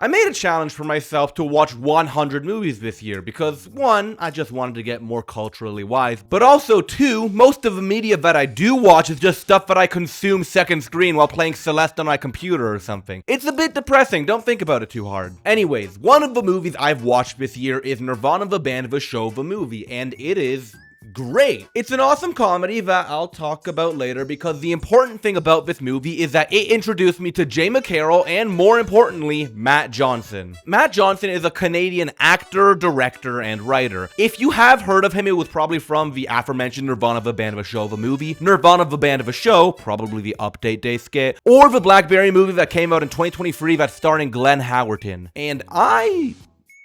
I made a challenge for myself to watch 100 movies this year because, one, I just wanted to get more culturally wise, but also, two, most of the media that I do watch is just stuff that I consume second screen while playing Celeste on my computer or something. It's a bit depressing, don't think about it too hard. Anyways, one of the movies I've watched this year is Nirvana the Band, the show, the movie, and it is great. It's an awesome comedy that I'll talk about later because the important thing about this movie is that it introduced me to Jay McCarroll and, more importantly, Matt Johnson. Matt Johnson is a Canadian actor, director, and writer. If you have heard of him, it was probably from the aforementioned Nirvana the Band of a Show, the movie, Nirvana the Band of a Show, probably the Update Day skit, or the Blackberry movie that came out in 2023 that's starring Glenn Howerton. And I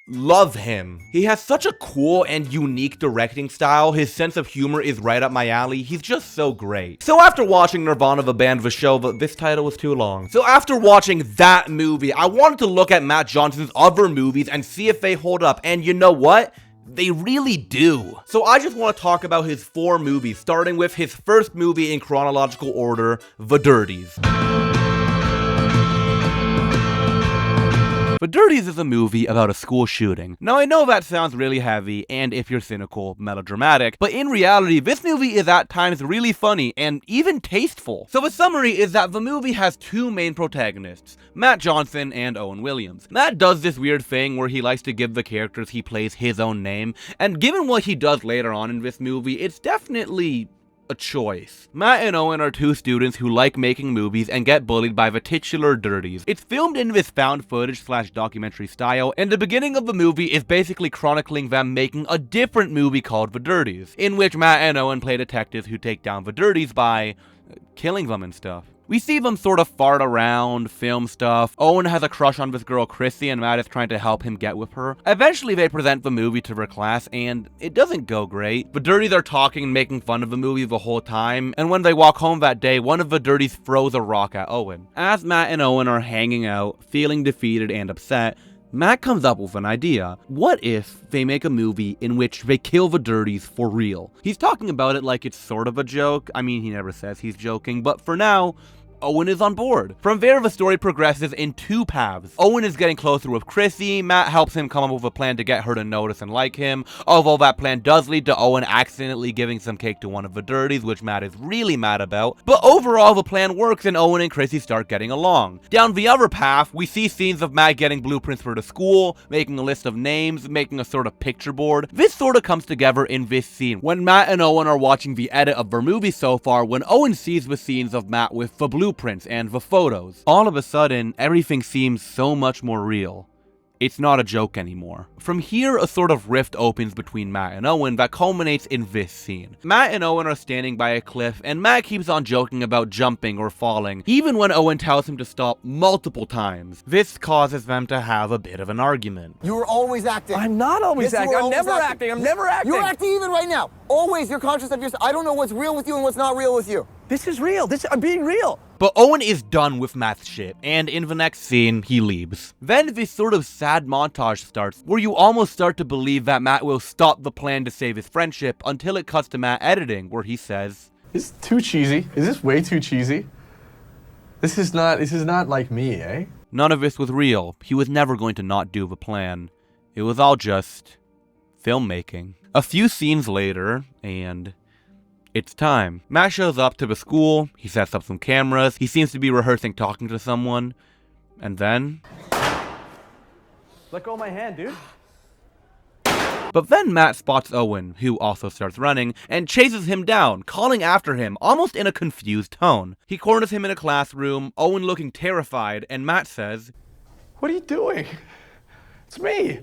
love him. He has such a cool and unique directing style. His sense of humor is right up my alley. He's just so great. So after watching Nirvana the Band the show, this title was too long. So after watching that movie, I wanted to look at Matt Johnson's other movies and see if they hold up. And you know what? They really do. So I just want to talk about his 4 movies, starting with his first movie in chronological order, The Dirties. The Dirties is a movie about a school shooting. Now I know that sounds really heavy, and if you're cynical, melodramatic, but in reality, this movie is at times really funny and even tasteful. So the summary is that the movie has 2 main protagonists, Matt Johnson and Owen Williams. Matt does this weird thing where he likes to give the characters he plays his own name, and given what he does later on in this movie, it's definitely a choice. Matt and Owen are 2 students who like making movies and get bullied by the titular Dirties. It's filmed in this found footage / documentary style, and the beginning of the movie is basically chronicling them making a different movie called The Dirties, in which Matt and Owen play detectives who take down the Dirties by killing them and stuff. We see them sort of fart around, film stuff. Owen has a crush on this girl Chrissy and Matt is trying to help him get with her. Eventually they present the movie to their class and it doesn't go great. The Dirties are talking and making fun of the movie the whole time, and when they walk home that day, one of the Dirties throws a rock at Owen. As Matt and Owen are hanging out, feeling defeated and upset, Matt comes up with an idea. What if they make a movie in which they kill the Dirties for real? He's talking about it like it's sort of a joke. I mean, he never says he's joking, but for now, Owen is on board. From there, the story progresses in 2 paths. Owen is getting closer with Chrissy, Matt helps him come up with a plan to get her to notice and like him, although that plan does lead to Owen accidentally giving some cake to one of the Dirties, which Matt is really mad about. But overall, the plan works and Owen and Chrissy start getting along. Down the other path, we see scenes of Matt getting blueprints for the school, making a list of names, making a sort of picture board. This sort of comes together in this scene, when Matt and Owen are watching the edit of their movie so far, when Owen sees the scenes of Matt with the blueprints and the photos. All of a sudden, everything seems so much more real. It's not a joke anymore. From here, a sort of rift opens between Matt and Owen that culminates in this scene. Matt and Owen are standing by a cliff, and Matt keeps on joking about jumping or falling, even when Owen tells him to stop multiple times. This causes them to have a bit of an argument. You were always acting. I'm not always Yes, you acting. were I'm always never acting. I'm never acting. You're acting even right now. Always, you're conscious of yourself. I don't know what's real with you and what's not real with you. This is real. I'm being real. But Owen is done with Matt's shit, and in the next scene, he leaves. Then this sort of sad montage starts, where you almost start to believe that Matt will stop the plan to save his friendship, until it cuts to Matt editing, where he says, "This is too cheesy. Is this way too cheesy? This is not like me, eh?" None of this was real. He was never going to not do the plan. It was all just filmmaking. A few scenes later, and it's time. Matt shows up to the school, he sets up some cameras, he seems to be rehearsing talking to someone, and then... Let go of my hand, dude. But then Matt spots Owen, who also starts running, and chases him down, calling after him, almost in a confused tone. He corners him in a classroom, Owen looking terrified, and Matt says, "What are you doing? It's me."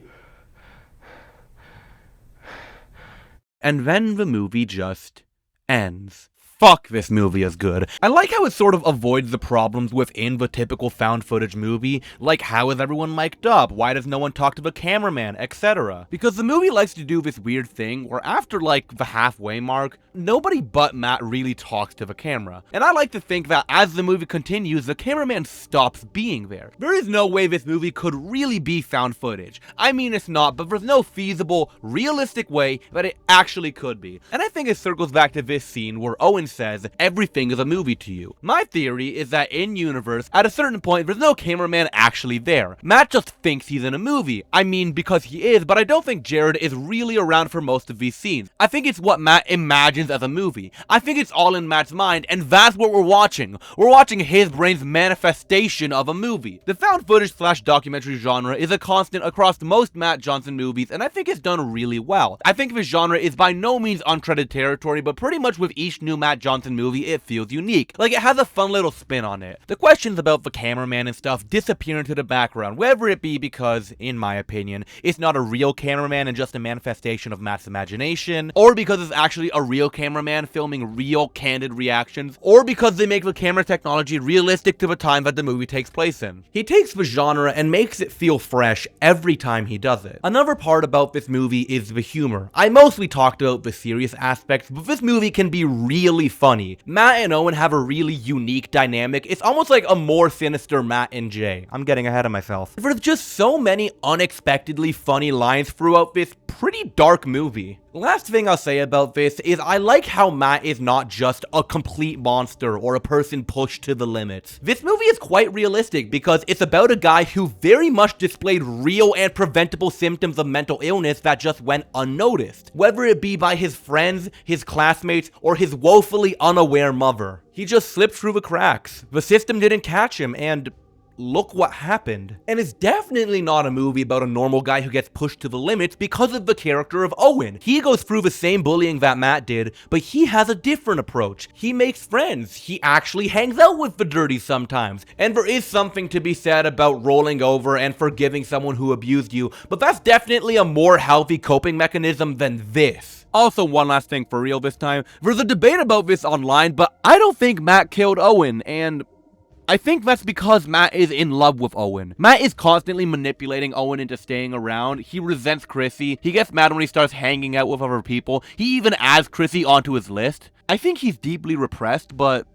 And then the movie just ends. Fuck, this movie is good. I like how it sort of avoids the problems within the typical found footage movie, like how is everyone mic'd up, why does no one talk to the cameraman, etc. Because the movie likes to do this weird thing where after like the halfway mark, nobody but Matt really talks to the camera. And I like to think that as the movie continues, the cameraman stops being there. There is no way this movie could really be found footage. I mean, it's not, but there's no feasible, realistic way that it actually could be. And I think it circles back to this scene where Owen says everything is a movie to you. My theory is that in universe, at a certain point, there's no cameraman actually there. Matt just thinks he's in a movie. I mean, because he is, but I don't think Jared is really around for most of these scenes. I think it's what Matt imagines as a movie. I think it's all in Matt's mind, and that's what we're watching. We're watching his brain's manifestation of a movie. The found footage / documentary genre is a constant across most Matt Johnson movies, and I think it's done really well. I think the genre is by no means uncharted territory, but pretty much with each new Matt Johnson movie, it feels unique. Like, it has a fun little spin on it. The questions about the cameraman and stuff disappear into the background, whether it be because, in my opinion, it's not a real cameraman and just a manifestation of Matt's imagination, or because it's actually a real cameraman filming real candid reactions, or because they make the camera technology realistic to the time that the movie takes place in. He takes the genre and makes it feel fresh every time he does it. Another part about this movie is the humor. I mostly talked about the serious aspects, but this movie can be really funny. Matt and Owen have a really unique dynamic. It's almost like a more sinister Matt and Jay. I'm getting ahead of myself. There's just so many unexpectedly funny lines throughout this pretty dark movie. Last thing I'll say about this is I like how Matt is not just a complete monster or a person pushed to the limits. This movie is quite realistic because it's about a guy who very much displayed real and preventable symptoms of mental illness that just went unnoticed, whether it be by his friends, his classmates, or his woefully unaware mother. He just slipped through the cracks. The system didn't catch him, and look what happened. And it's definitely not a movie about a normal guy who gets pushed to the limits because of the character of Owen. He goes through the same bullying that Matt did, but he has a different approach. He makes friends. He actually hangs out with the dirty sometimes. And there is something to be said about rolling over and forgiving someone who abused you, but that's definitely a more healthy coping mechanism than this. Also, one last thing for real this time. There's a debate about this online, but I don't think Matt killed Owen, and I think that's because Matt is in love with Owen. Matt is constantly manipulating Owen into staying around. He resents Chrissy. He gets mad when he starts hanging out with other people. He even adds Chrissy onto his list. I think he's deeply repressed, but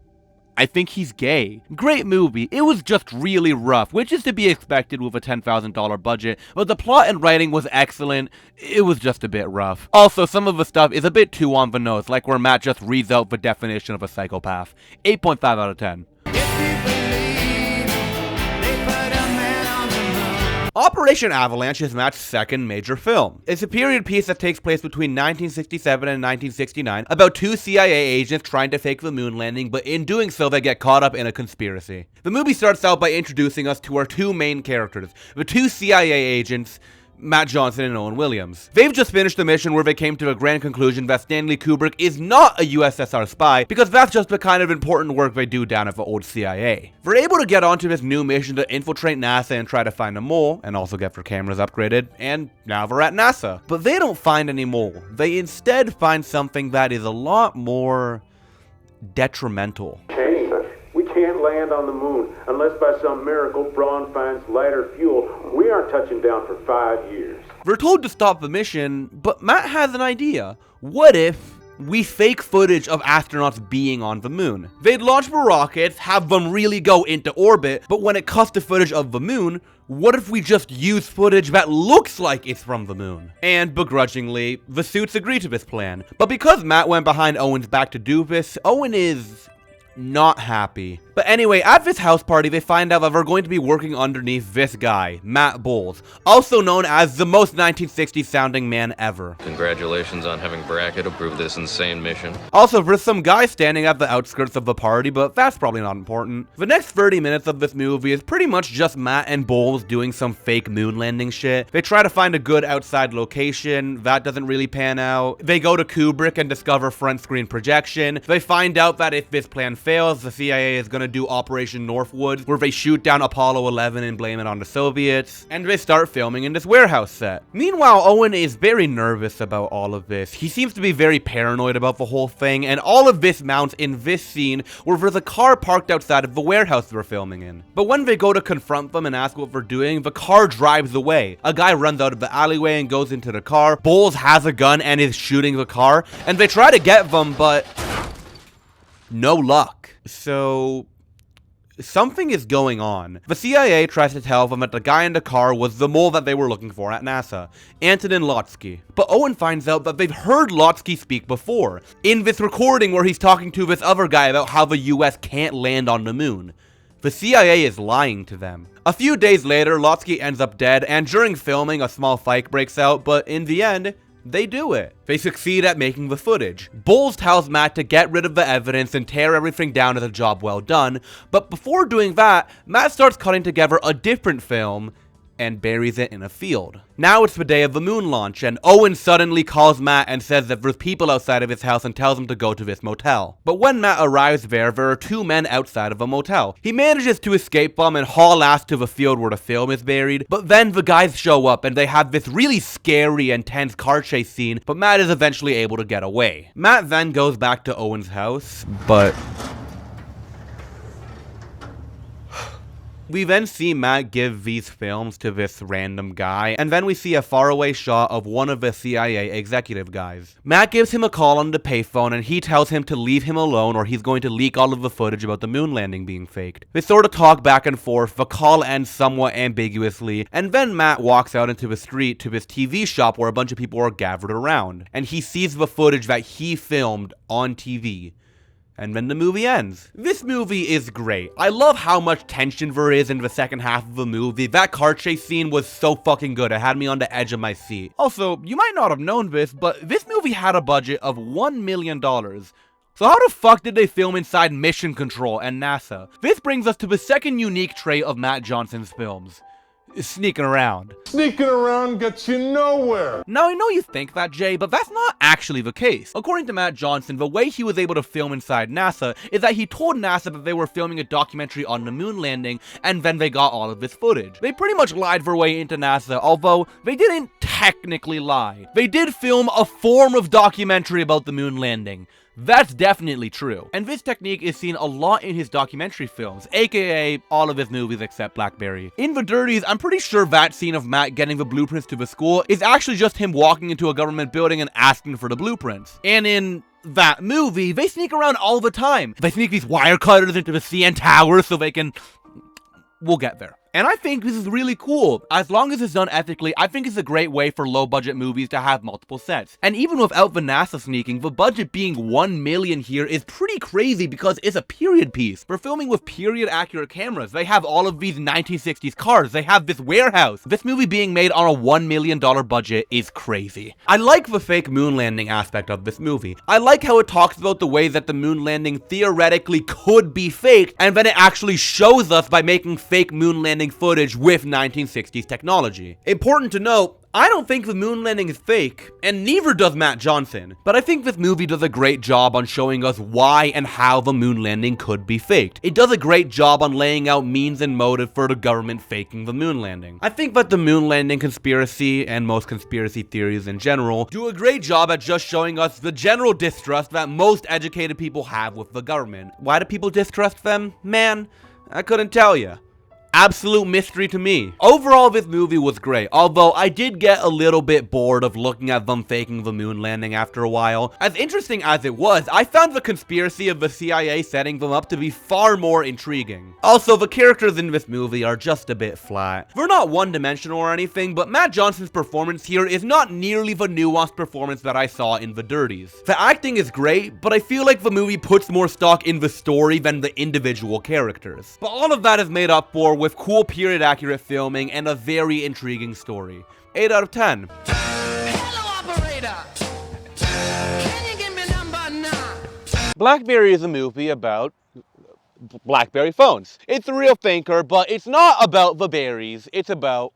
I think he's gay. Great movie. It was just really rough, which is to be expected with a $10,000 budget, but the plot and writing was excellent. It was just a bit rough. Also, some of the stuff is a bit too on the nose, like where Matt just reads out the definition of a psychopath. 8.5 out of 10. Operation Avalanche is Matt's second major film. It's a period piece that takes place between 1967 and 1969 about two CIA agents trying to fake the moon landing, but in doing so they get caught up in a conspiracy. The movie starts out by introducing us to our two main characters, the two CIA agents, Matt Johnson and Owen Williams. They've just finished the mission where they came to a grand conclusion that Stanley Kubrick is not a USSR spy, because that's just the kind of important work they do down at the old CIA. They're able to get onto this new mission to infiltrate NASA and try to find a mole, and also get their cameras upgraded, and now they're at NASA. But they don't find any mole. They instead find something that is a lot more detrimental. We can't land on the moon unless by some miracle Braun finds lighter fuel. We aren't touching down for 5 years. They're told to stop the mission, but Matt has an idea. What if we fake footage of astronauts being on the moon? They'd launch the rockets, have them really go into orbit, but when it cuts to footage of the moon, what if we just use footage that looks like it's from the moon? And begrudgingly, the suits agree to this plan. But because Matt went behind Owen's back to do this, Owen is not happy. But anyway, at this house party, they find out that they're going to be working underneath this guy, Matt Bowles, also known as the most 1960s sounding man ever. Congratulations on having Brackett approve this insane mission. Also, there's some guy standing at the outskirts of the party, but that's probably not important. The next 30 minutes of this movie is pretty much just Matt and Bowles doing some fake moon landing shit. They try to find a good outside location. That doesn't really pan out. They go to Kubrick and discover front screen projection. They find out that if this plan fails, the CIA is gonna do Operation Northwoods, where they shoot down Apollo 11 and blame it on the Soviets, and they start filming in this warehouse set. Meanwhile, Owen is very nervous about all of this. He seems to be very paranoid about the whole thing, and all of this mounts in this scene where there's a car parked outside of the warehouse they're filming in. But when they go to confront them and ask what they're doing, the car drives away. A guy runs out of the alleyway and goes into the car. Bowles has a gun and is shooting the car, and they try to get them, but no luck. So something is going on. The CIA tries to tell them that the guy in the car was the mole that they were looking for at NASA, Antonin Lotsky. But Owen finds out that they've heard Lotsky speak before, in this recording where he's talking to this other guy about how the US can't land on the moon. The CIA is lying to them. A few days later, Lotsky ends up dead, and during filming, a small fight breaks out, but in the end, they do it. They succeed at making the footage. Bowles tells Matt to get rid of the evidence and tear everything down as a job well done, but before doing that, Matt starts cutting together a different film and buries it in a field. Now it's the day of the moon launch, and Owen suddenly calls Matt and says that there's people outside of his house and tells him to go to this motel. But when Matt arrives there are two men outside of a motel. He manages to escape them and haul ass to the field where the film is buried, but then the guys show up and they have this really scary and tense car chase scene, but Matt is eventually able to get away. Matt then goes back to Owen's house, but we then see Matt give these films to this random guy, and then we see a faraway shot of one of the CIA executive guys. Matt gives him a call on the payphone, and he tells him to leave him alone or he's going to leak all of the footage about the moon landing being faked. They sort of talk back and forth, the call ends somewhat ambiguously, and then Matt walks out into the street to this TV shop where a bunch of people are gathered around, and he sees the footage that he filmed on TV. And then the movie ends. This movie is great. I love how much tension there is in the second half of the movie. That car chase scene was so fucking good. It had me on the edge of my seat. Also, you might not have known this, but this movie had a budget of $1 million. So how the fuck did they film inside Mission Control and NASA? This brings us to the second unique trait of Matt Johnson's films. Sneaking around. Sneaking around gets you nowhere. Now, I know you think that, Jay, but that's not actually the case. According to Matt Johnson, the way he was able to film inside NASA is that he told NASA that they were filming a documentary on the moon landing, and then they got all of this footage. They pretty much lied their way into NASA, although they didn't technically lie. They did film a form of documentary about the moon landing. That's definitely true. And this technique is seen a lot in his documentary films, aka all of his movies except Blackberry. In The Dirties, I'm pretty sure that scene of Matt getting the blueprints to the school is actually just him walking into a government building and asking for the blueprints. And in that movie, they sneak around all the time. They sneak these wire cutters into the CN Tower so they can... We'll get there. And I think this is really cool. As long as it's done ethically, I think it's a great way for low-budget movies to have multiple sets. And even without the NASA sneaking, the budget being $1 million here is pretty crazy because it's a period piece. We're filming with period-accurate cameras. They have all of these 1960s cars. They have this warehouse. This movie being made on a $1 million budget is crazy. I like the fake moon landing aspect of this movie. I like how it talks about the way that the moon landing theoretically could be faked, and then it actually shows us by making fake moon landing footage with 1960s technology. Important to note, I don't think the moon landing is fake, and neither does Matt Johnson, but I think this movie does a great job on showing us why and how the moon landing could be faked. It does a great job on laying out means and motive for the government faking the moon landing. I think that the moon landing conspiracy, and most conspiracy theories in general, do a great job at just showing us the general distrust that most educated people have with the government. Why do people distrust them? Man, I couldn't tell you. Absolute mystery to me. Overall, this movie was great, although I did get a little bit bored of looking at them faking the moon landing after a while. As interesting as it was, I found the conspiracy of the CIA setting them up to be far more intriguing. Also, the characters in this movie are just a bit flat. They're not one-dimensional or anything, but Matt Johnson's performance here is not nearly the nuanced performance that I saw in The Dirties. The acting is great, but I feel like the movie puts more stock in the story than the individual characters. But all of that is made up for with cool period-accurate filming and a very intriguing story. 8 out of 10. Hello, operator. Can you give me number 9? Blackberry is a movie about BlackBerry phones. It's a real thinker, but it's not about the berries. It's about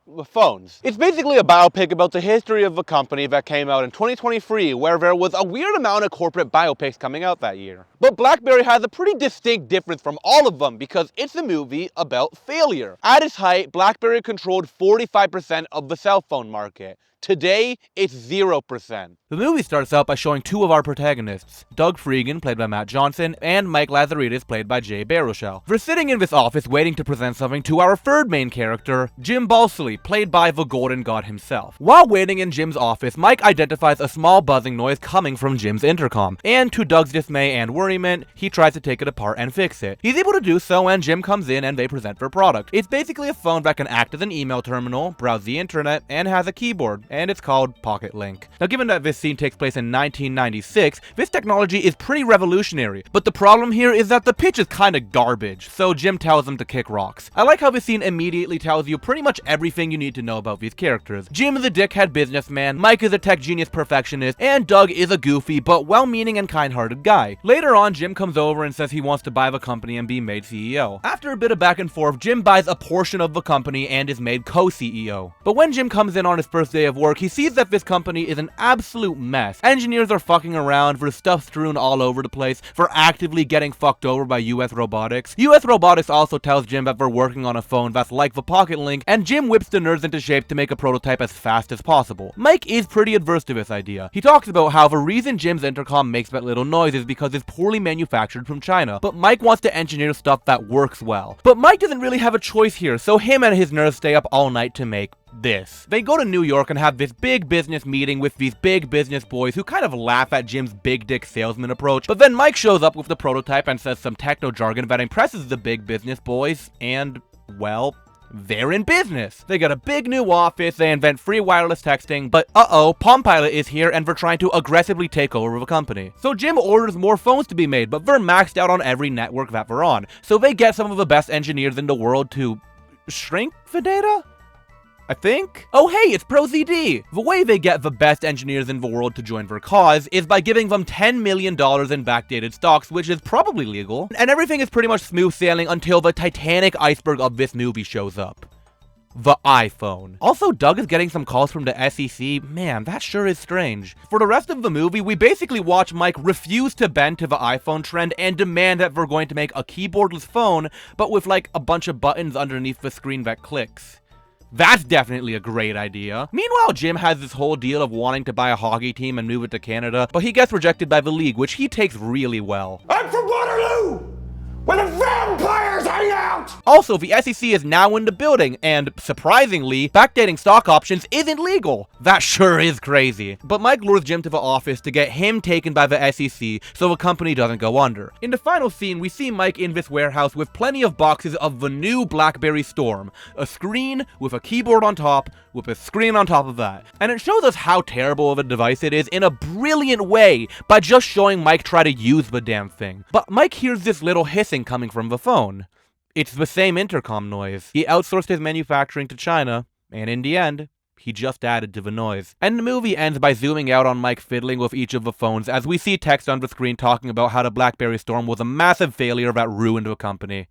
the phones. It's basically a biopic about the history of a company that came out in 2023, where there was a weird amount of corporate biopics coming out that year. But BlackBerry has a pretty distinct difference from all of them because it's a movie about failure. At its height, BlackBerry controlled 45% of the cell phone market. Today, it's 0%. The movie starts out by showing two of our protagonists, Doug Freegan, played by Matt Johnson, and Mike Lazaridis, played by Jay Baruchel. We're sitting in this office waiting to present something to our third main character, Jim Balsillie, played by the Golden God himself. While waiting in Jim's office, Mike identifies a small buzzing noise coming from Jim's intercom, and to Doug's dismay and worriment, he tries to take it apart and fix it. He's able to do so, and Jim comes in and they present their product. It's basically a phone that can act as an email terminal, browse the internet, and has a keyboard, and it's called Pocket Link. Now, given that this scene takes place in 1996, this technology is pretty revolutionary, but the problem here is that the pitch is kinda garbage, so Jim tells them to kick rocks. I like how this scene immediately tells you pretty much everything you need to know about these characters. Jim is a dickhead businessman, Mike is a tech genius perfectionist, and Doug is a goofy but well-meaning and kind-hearted guy. Later on, Jim comes over and says he wants to buy the company and be made CEO. After a bit of back and forth, Jim buys a portion of the company and is made co-CEO. But when Jim comes in on his first day of work, he sees that this company is an absolute mess. Engineers are fucking around, there's stuff strewn all over the place, they're actively getting fucked over by US Robotics. US Robotics also tells Jim that they're working on a phone that's like the Pocket Link, and Jim whips the nerds into shape to make a prototype as fast as possible. Mike is pretty adverse to this idea. He talks about how the reason Jim's intercom makes that little noise is because it's poorly manufactured from China, but Mike wants to engineer stuff that works well. But Mike doesn't really have a choice here, so him and his nerds stay up all night to make this. They go to New York and have this big business meeting with these big business boys who kind of laugh at Jim's big dick salesman approach, but then Mike shows up with the prototype and says some techno jargon that impresses the big business boys, and, well, they're in business. They got a big new office, they invent free wireless texting, but Palm Pilot is here and they're trying to aggressively take over the company. So Jim orders more phones to be made, but they're maxed out on every network that they're on. So they get some of the best engineers in the world to shrink the data? I think? Oh hey, it's ProZD! The way they get the best engineers in the world to join their cause is by giving them $10 million in backdated stocks, which is probably legal, and everything is pretty much smooth sailing until the Titanic iceberg of this movie shows up. The iPhone. Also, Doug is getting some calls from the SEC. Man, that sure is strange. For the rest of the movie, we basically watch Mike refuse to bend to the iPhone trend and demand that we're going to make a keyboardless phone, but with like a bunch of buttons underneath the screen that clicks. That's definitely a great idea. Meanwhile, Jim has this whole deal of wanting to buy a hockey team and move it to Canada, but he gets rejected by the league, which he takes really well. I'm from Waterloo, where the vampires hang out! Also, the SEC is now in the building, and surprisingly, backdating stock options isn't legal. That sure is crazy. But Mike lures Jim to the office to get him taken by the SEC so the company doesn't go under. In the final scene, we see Mike in this warehouse with plenty of boxes of the new BlackBerry Storm. A screen with a keyboard on top, with a screen on top of that. And it shows us how terrible of a device it is in a brilliant way by just showing Mike try to use the damn thing. But Mike hears this little hissing coming from the phone. It's the same intercom noise. He outsourced his manufacturing to China, and in the end, he just added to the noise. And the movie ends by zooming out on Mike fiddling with each of the phones as we see text on the screen talking about how the BlackBerry Storm was a massive failure that ruined the company.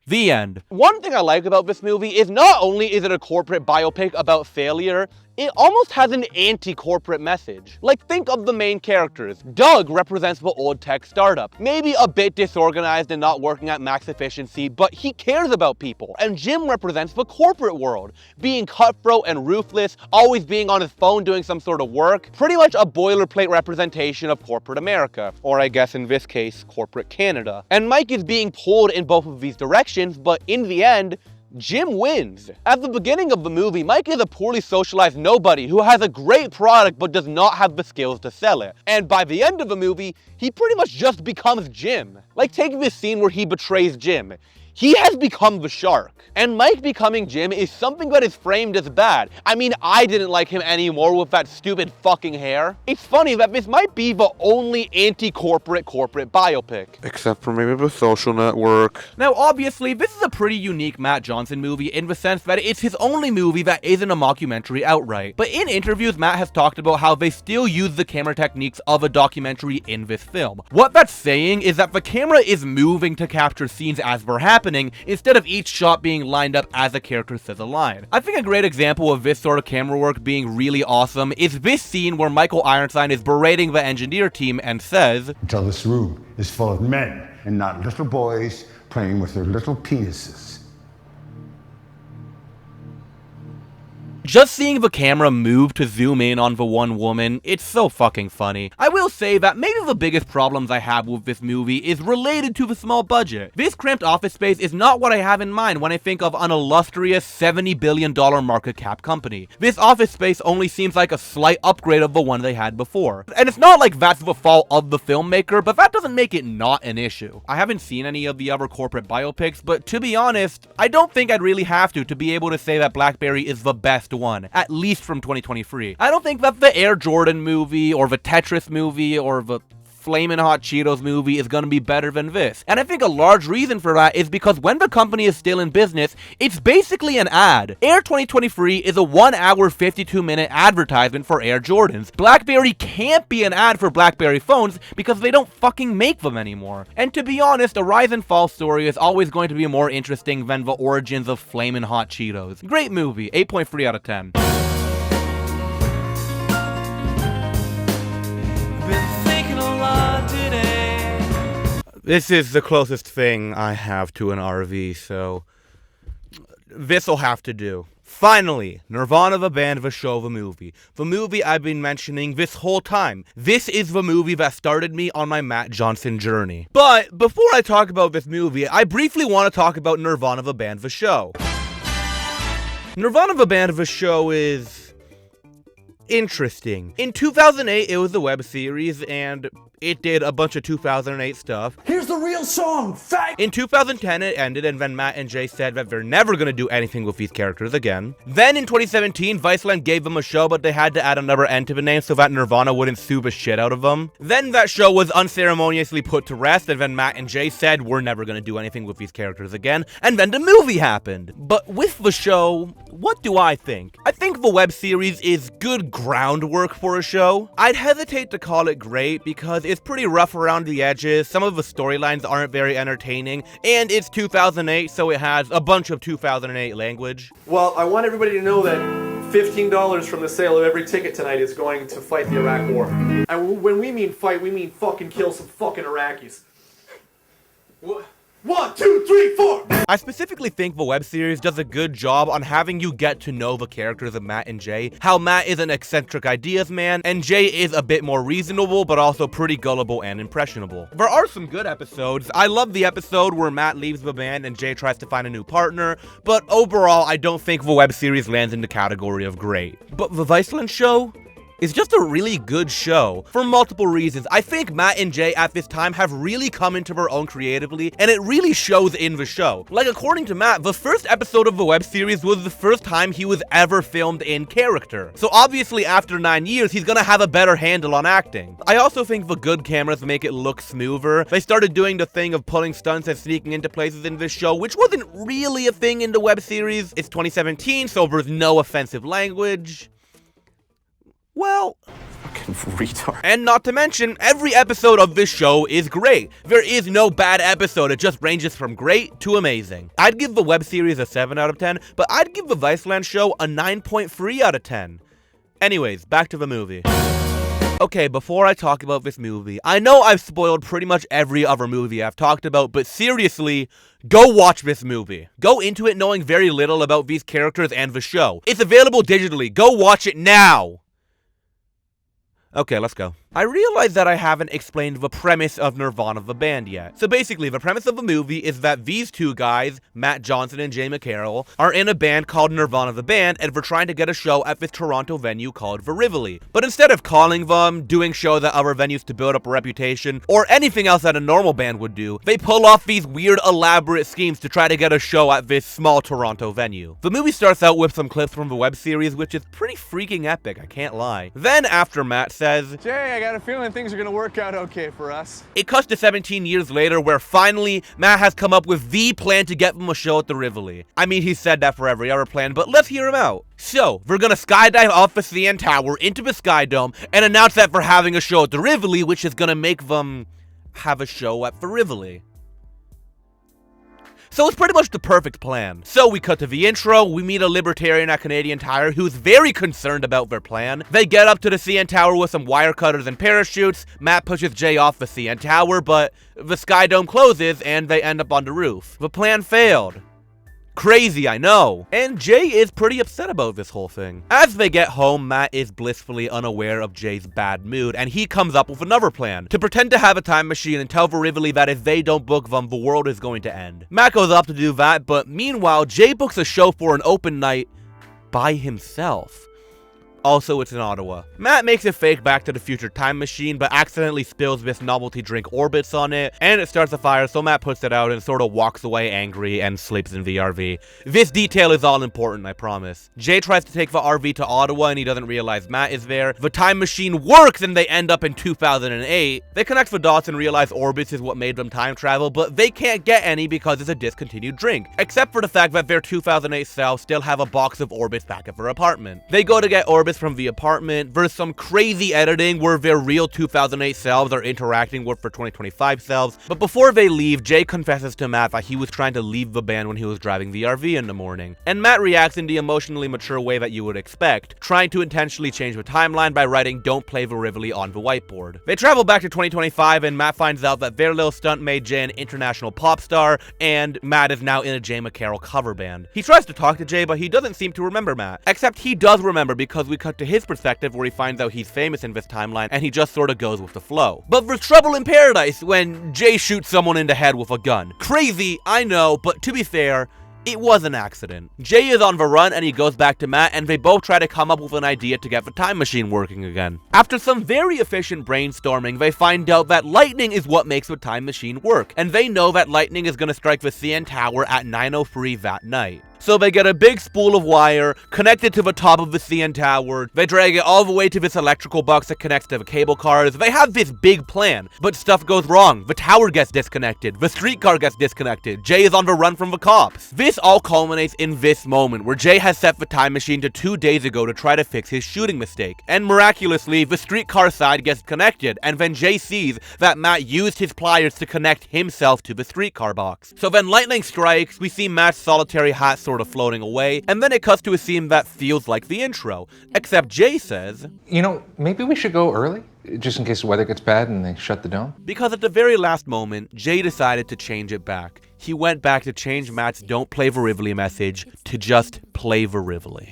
The end. One thing I like about this movie is not only is it a corporate biopic about failure, it almost has an anti-corporate message. Like, think of the main characters. Doug represents the old tech startup. Maybe a bit disorganized and not working at max efficiency, but he cares about people. And Jim represents the corporate world. Being cutthroat and ruthless, always being on his phone doing some sort of work. Pretty much a boilerplate representation of corporate America. Or I guess in this case, corporate Canada. And Mike is being pulled in both of these directions, but in the end, Jim wins. At the beginning of the movie, Mike is a poorly socialized nobody who has a great product but does not have the skills to sell it. And by the end of the movie, he pretty much just becomes Jim. Like, take this scene where he betrays Jim. He has become the shark. And Mike becoming Jim is something that is framed as bad. I mean, I didn't like him anymore with that stupid fucking hair. It's funny that this might be the only anti-corporate biopic. Except for maybe The Social Network. Now, obviously, this is a pretty unique Matt Johnson movie in the sense that it's his only movie that isn't a mockumentary outright. But in interviews, Matt has talked about how they still use the camera techniques of a documentary in this film. What that's saying is that the camera is moving to capture scenes as they're happening, instead of each shot being lined up as a character says a line. I think a great example of this sort of camera work being really awesome is this scene where Michael Ironstein is berating the engineer team and says, "Until this room is full of men and not little boys playing with their little penises." Just seeing the camera move to zoom in on the one woman, it's so fucking funny. I will say that maybe the biggest problems I have with this movie is related to the small budget. This cramped office space is not what I have in mind when I think of an illustrious $70 billion market cap company. This office space only seems like a slight upgrade of the one they had before. And it's not like that's the fault of the filmmaker, but that doesn't make it not an issue. I haven't seen any of the other corporate biopics, but to be honest, I don't think I'd really have to be able to say that BlackBerry is the best one, at least from 2023. I don't think that the Air Jordan movie, or the Tetris movie, or the Flamin' Hot Cheetos movie is gonna be better than this. And I think a large reason for that is because when the company is still in business, it's basically an ad. Air 2023 is a 1 hour 52-minute advertisement for Air Jordans. BlackBerry can't be an ad for BlackBerry phones because they don't fucking make them anymore. And to be honest, a rise and fall story is always going to be more interesting than the origins of Flamin' Hot Cheetos. Great movie, 8.3 out of 10. This is the closest thing I have to an RV, so this'll have to do. Finally, Nirvana the band, the show, the movie. The movie I've been mentioning this whole time. This is the movie that started me on my Matt Johnson journey. But before I talk about this movie, I briefly want to talk about Nirvana the band, the show. Nirvana the band, the show is interesting. In 2008, it was a web series, and it did a bunch of 2008 stuff. Here's the real song, fag! In 2010, it ended, and then Matt and Jay said that they're never gonna do anything with these characters again. Then in 2017, Viceland gave them a show, but they had to add another N to the name so that Nirvana wouldn't sue the shit out of them. Then that show was unceremoniously put to rest, and then Matt and Jay said, we're never gonna do anything with these characters again, and then the movie happened. But with the show, what do I think? I think the web series is good groundwork for a show. I'd hesitate to call it great because it's pretty rough around the edges, some of the storylines aren't very entertaining, and it's 2008, so it has a bunch of 2008 language. Well, I want everybody to know that $15 from the sale of every ticket tonight is going to fight the Iraq War. And when we mean fight, we mean fucking kill some fucking Iraqis. What? 1, 2, 3, 4! I specifically think the web series does a good job on having you get to know the characters of Matt and Jay, how Matt is an eccentric ideas man, and Jay is a bit more reasonable, but also pretty gullible and impressionable. There are some good episodes. I love the episode where Matt leaves the band and Jay tries to find a new partner, but overall, I don't think the web series lands in the category of great. But the Viceland show? It's just a really good show, for multiple reasons. I think Matt and Jay at this time have really come into their own creatively, and it really shows in the show. Like, according to Matt, the first episode of the web series was the first time he was ever filmed in character. So obviously after 9 years, he's gonna have a better handle on acting. I also think the good cameras make it look smoother. They started doing the thing of pulling stunts and sneaking into places in this show, which wasn't really a thing in the web series. It's 2017, so there's no offensive language. Well, Fucking retard. and not to mention, every episode of this show is great. There is no bad episode, it just ranges from great to amazing. I'd give the web series a 7 out of 10, but I'd give the Viceland show a 9.3 out of 10. Anyways, back to the movie. Okay, before I talk about this movie, I know I've spoiled pretty much every other movie I've talked about, but seriously, go watch this movie. Go into it knowing very little about these characters and the show. It's available digitally, go watch it now! Okay, let's go. I realize that I haven't explained the premise of Nirvana the band yet. So basically, the premise of the movie is that these two guys, Matt Johnson and Jay McCarroll, are in a band called Nirvana the band, and they're trying to get a show at this Toronto venue called the Rivoli. But instead of calling them, doing shows at other venues to build up a reputation, or anything else that a normal band would do, they pull off these weird, elaborate schemes to try to get a show at this small Toronto venue. The movie starts out with some clips from the web series, which is pretty freaking epic, I can't lie. Then after Matt says, Jay, I got a feeling things are gonna work out okay for us. it cuts to 17 years later where finally Matt has come up with the plan to get them a show at the Rivoli. I mean, he said that for every other plan, but let's hear him out. So, they're gonna skydive off the CN Tower into the Sky Dome and announce that they're having a show at the Rivoli, which is gonna make them have a show at the Rivoli. So it's pretty much the perfect plan. So we cut to the intro, we meet a libertarian at Canadian Tire who's very concerned about their plan. They get up to the CN Tower with some wire cutters and parachutes. Matt pushes Jay off the CN Tower, but the Sky Dome closes and they end up on the roof. The plan failed. Crazy, I know. And Jay is pretty upset about this whole thing. As they get home, Matt is blissfully unaware of Jay's bad mood, and he comes up with another plan, to pretend to have a time machine and tell Verively that if they don't book them, the world is going to end. Matt goes up to do that, but meanwhile, Jay books a show for an open night by himself. Also, it's in Ottawa. Matt makes a fake Back to the Future time machine, but accidentally spills this novelty drink Orbits on it, and it starts a fire, so Matt puts it out and sort of walks away angry and sleeps in the RV. This detail is all important, I promise. Jay tries to take the RV to Ottawa, and he doesn't realize Matt is there. The time machine works, and they end up in 2008. They connect the dots and realize Orbits is what made them time travel, but they can't get any because it's a discontinued drink, except for the fact that their 2008 selves still have a box of Orbits back at their apartment. They go to get Orbits from the apartment. There's some crazy editing where their real 2008 selves are interacting with their 2025 selves, but before they leave, Jay confesses to Matt that he was trying to leave the band when he was driving the RV in the morning, and Matt reacts in the emotionally mature way that you would expect, trying to intentionally change the timeline by writing "Don't play Verively" on the whiteboard. They travel back to 2025, and Matt finds out that their little stunt made Jay an international pop star, and Matt is now in a Jay McCarroll cover band. He tries to talk to Jay, but he doesn't seem to remember Matt, except he does remember because we cut to his perspective where he finds out he's famous in this timeline, and he just sort of goes with the flow. But there's trouble in paradise when Jay shoots someone in the head with a gun. Crazy, I know, but to be fair, it was an accident. Jay is on the run and he goes back to Matt, and they both try to come up with an idea to get the time machine working again. After some very efficient brainstorming, they find out that lightning is what makes the time machine work, and they know that lightning is going to strike the CN Tower at 9:03 that night. So they get a big spool of wire, connect it to the top of the CN Tower, they drag it all the way to this electrical box that connects to the cable cars. They have this big plan, but stuff goes wrong. The tower gets disconnected, the streetcar gets disconnected, Jay is on the run from the cops. This all culminates in this moment, where Jay has set the time machine to 2 days ago to try to fix his shooting mistake, and miraculously, the streetcar side gets connected, and then Jay sees that Matt used his pliers to connect himself to the streetcar box. So then lightning strikes, we see Matt's solitary hat sort of floating away, and then it cuts to a scene that feels like the intro, except Jay says, "You know, maybe we should go early, just in case the weather gets bad and they shut the dome." Because at the very last moment, Jay decided to change it back. He went back to change Matt's "Don't play Verively" message to just "play Verively."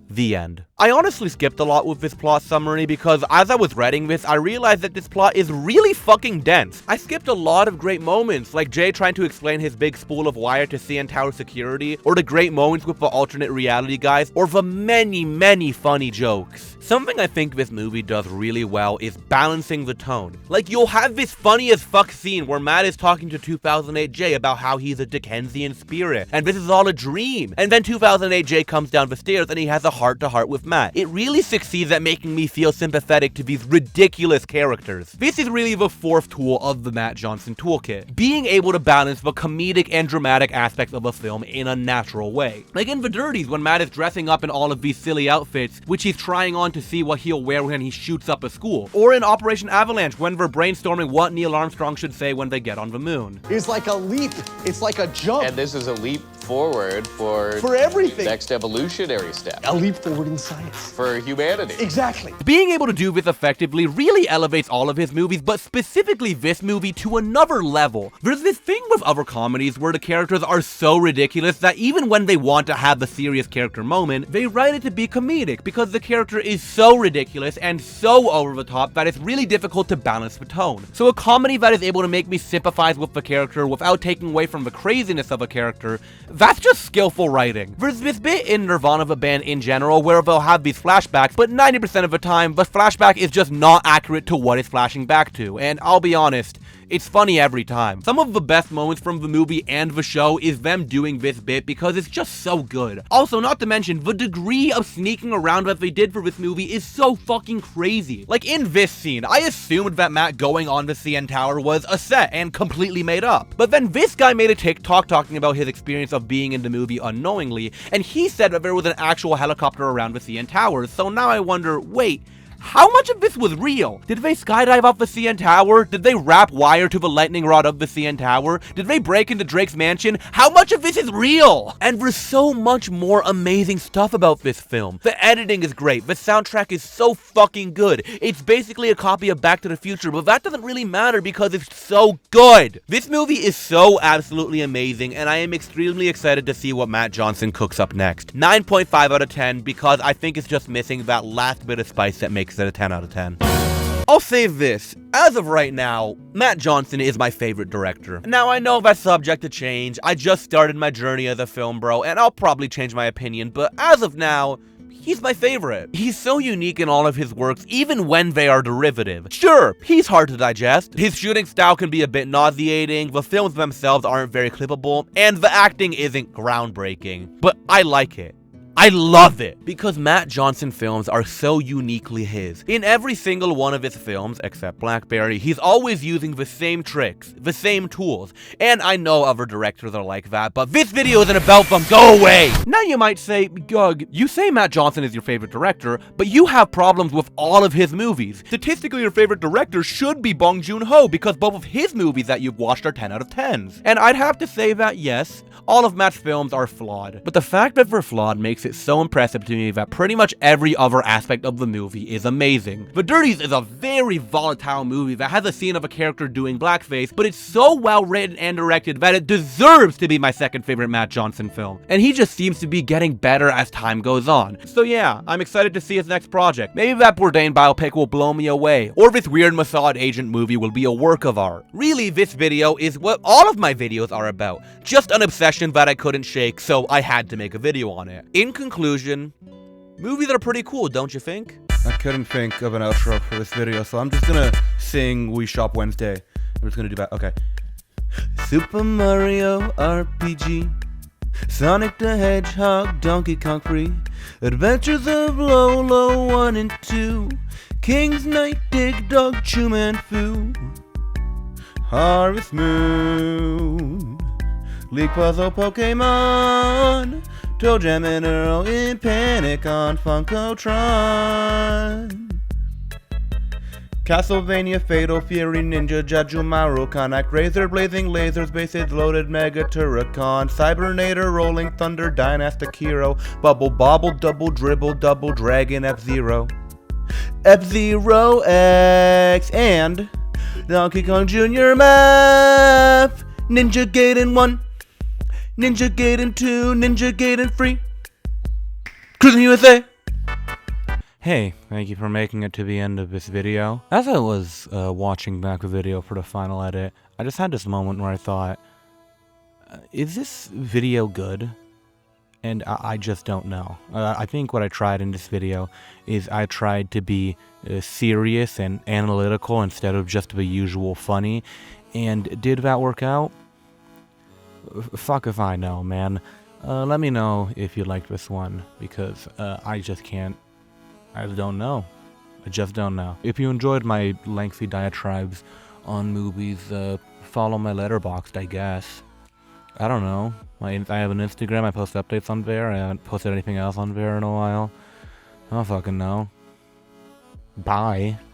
The end. I honestly skipped a lot with this plot summary because as I was writing this, I realized that this plot is really fucking dense. I skipped a lot of great moments, like Jay trying to explain his big spool of wire to CN Tower security, or the great moments with the alternate reality guys, or the many funny jokes. Something I think this movie does really well is balancing the tone. Like, you'll have this funny as fuck scene where Matt is talking to 2008 Jay about how he's a Dickensian spirit, and this is all a dream. And then 2008 Jay comes down the stairs and he has a heart-to-heart with Matt. It really succeeds at making me feel sympathetic to these ridiculous characters. This is really the fourth tool of the Matt Johnson toolkit, being able to balance the comedic and dramatic aspects of a film in a natural way. Like in The Dirties, when Matt is dressing up in all of these silly outfits, which he's trying on to see what he'll wear when he shoots up a school. Or in Operation Avalanche, when they're brainstorming what Neil Armstrong should say when they get on the moon. It's like a leap. It's like a jump. And this is a leap forward for everything. Next evolutionary step. A leap forward in science. For humanity. Exactly. Being able to do this effectively really elevates all of his movies, but specifically this movie to another level. There's this thing with other comedies where the characters are so ridiculous that even when they want to have the serious character moment, they write it to be comedic because the character is so ridiculous and so over the top that it's really difficult to balance the tone. So a comedy that is able to make me sympathize with the character without taking away from the craziness of a character, that's just skillful writing. There's this bit in Nirvana, the band in general, where they'll have these flashbacks, but 90% of the time, the flashback is just not accurate to what it's flashing back to, and I'll be honest, it's funny every time. Some of the best moments from the movie and the show is them doing this bit because it's just so good. Also, not to mention, the degree of sneaking around that they did for this movie is so fucking crazy. Like in this scene, I assumed that Matt going on the CN Tower was a set and completely made up. But then this guy made a TikTok talking about his experience of being in the movie unknowingly, and he said that there was an actual helicopter around the CN Tower, so now I wonder, wait, How much of this was real? Did they skydive off the CN Tower? Did they wrap wire to the lightning rod of the CN Tower? Did they break into Drake's mansion? How much of this is real? And there's so much more amazing stuff about this film. The editing is great. The soundtrack is so fucking good. It's basically a copy of Back to the Future, but that doesn't really matter because it's so good. This movie is so absolutely amazing, and I am extremely excited to see what Matt Johnson cooks up next. 9.5 out of 10 because I think it's just missing that last bit of spice that makes it a 10 out of 10. I'll say this, as of right now, Matt Johnson is my favorite director. Now I know that's subject to change, I just started my journey as a film bro, and I'll probably change my opinion, but as of now, he's my favorite. He's so unique in all of his works, even when they are derivative. Sure, he's hard to digest, his shooting style can be a bit nauseating, the films themselves aren't very clippable, and the acting isn't groundbreaking, but I like it. I love it because Matt Johnson films are so uniquely his. In every single one of his films, except Blackberry, he's always using the same tricks, the same tools. And I know other directors are like that, but this video isn't about them. Go away! Now you might say, Gug, you say Matt Johnson is your favorite director, but you have problems with all of his movies. Statistically, your favorite director should be Bong Joon-ho because both of his movies that you've watched are 10 out of 10s. And I'd have to say that yes, all of Matt's films are flawed. But the fact that they're flawed makes it so impressive to me that pretty much every other aspect of the movie is amazing. The Dirties is a very volatile movie that has a scene of a character doing blackface, but it's so well written and directed that it deserves to be my second favorite Matt Johnson film. And he just seems to be getting better as time goes on. So yeah, I'm excited to see his next project. Maybe that Bourdain biopic will blow me away, or this weird Mossad agent movie will be a work of art. Really, this video is what all of my videos are about. Just an obsession that I couldn't shake, so I had to make a video on it. In conclusion, movies are pretty cool, don't you think? I couldn't think of an outro for this video, so I'm just gonna sing We Shop Wednesday. I'm just gonna do that, okay. Super Mario RPG, Sonic the Hedgehog, Donkey Kong Free, Adventures of Lolo 1 and 2, King's Knight, Dig Dog, Chew Man Fu, Harvest Moon, League Puzzle Pokemon, Toe Jam and Earl in Panic on Funkotron, Castlevania, Fatal Fury, Ninja, Jajumaru, Connect, Razor, Blazing Lasers, Bases Loaded, Mega Turrican, Cybernator, Rolling Thunder, Dynastic Hero, Bubble Bobble, Double Dribble, Double Dragon, F-Zero, F-Zero X, and Donkey Kong Jr. Map, Ninja Gaiden 1, Ninja Gaiden 2, Ninja Gaiden 3, Cruising USA. Hey, thank you for making it to the end of this video. As I was watching back the video for the final edit, I just had this moment where I thought, is this video good? And I just don't know. I think what I tried in this video is I tried to be serious and analytical instead of just the usual funny. And did that work out? Fuck if I know, man. Let me know if you liked this one, because I just can't. I don't know. I just don't know. If you enjoyed my lengthy diatribes on movies, follow my Letterboxd, I guess. I don't know. I have an Instagram, I post updates on there. I haven't posted anything else on there in a while. I don't fucking know. Bye.